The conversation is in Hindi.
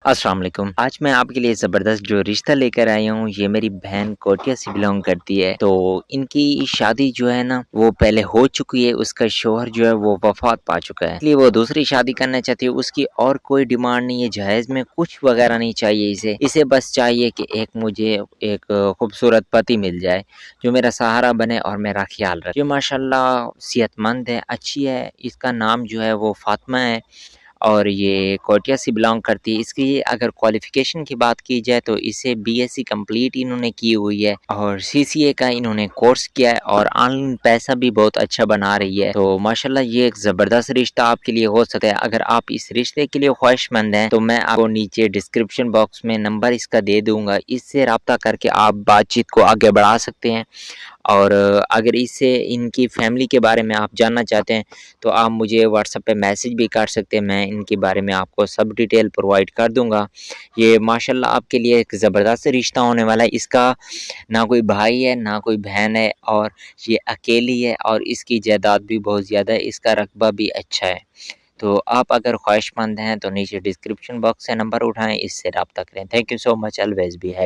अस्सलाम वालेकुम। आज मैं आपके लिए ज़बरदस्त जो रिश्ता लेकर आया हूँ, ये मेरी बहन कोटिया से बिलॉन्ग करती है। तो इनकी शादी जो है ना, वो पहले हो चुकी है, उसका शौहर जो है वो वफ़ात पा चुका है। इसलिए वो दूसरी शादी करना चाहती है, उसकी और कोई डिमांड नहीं है, जहेज़ में कुछ वग़ैरह नहीं चाहिए इसे। इसे बस चाहिए कि एक मुझे एक खूबसूरत पति मिल जाए, जो मेरा सहारा बने और मेरा ख़्याल रखे। जो माशाल्लाह सेहतमंद है, अच्छी है, इसका नाम जो है वो फ़ातिमा है। और ये कोटिया से बिलॉन्ग करती है। इसकी अगर क्वालिफ़िकेशन की बात की जाए तो इसे बीएससी कंप्लीट इन्होंने की हुई है और सीसीए का इन्होंने कोर्स किया है और ऑनलाइन पैसा भी बहुत अच्छा बना रही है। तो माशाल्लाह ये एक ज़बरदस्त रिश्ता आपके लिए हो सकता है। अगर आप इस रिश्ते के लिए ख्वाहिशमंद हैं तो मैं आपको नीचे डिस्क्रिप्शन बॉक्स में नंबर इसका दे दूँगा। इससे राब्ता करके आप बातचीत को आगे बढ़ा सकते हैं। और अगर इससे इनकी फ़ैमिली के बारे में आप जानना चाहते हैं, तो आप मुझे व्हाट्सएप पे मैसेज भी कर सकते हैं, मैं इनके बारे में आपको सब डिटेल प्रोवाइड कर दूँगा। ये माशाल्लाह आपके लिए एक ज़बरदस्त रिश्ता होने वाला है। इसका ना कोई भाई है, ना कोई बहन है और ये अकेली है और इसकी जायदाद भी बहुत ज़्यादा है, इसका रक़बा भी अच्छा है। तो आप अगर ख्वाहिशमंद हैं, तो नीचे डिस्क्रिप्शन बॉक्स से नंबर उठाएँ, इससे राब्ता करें। Thank you so much, always be happy.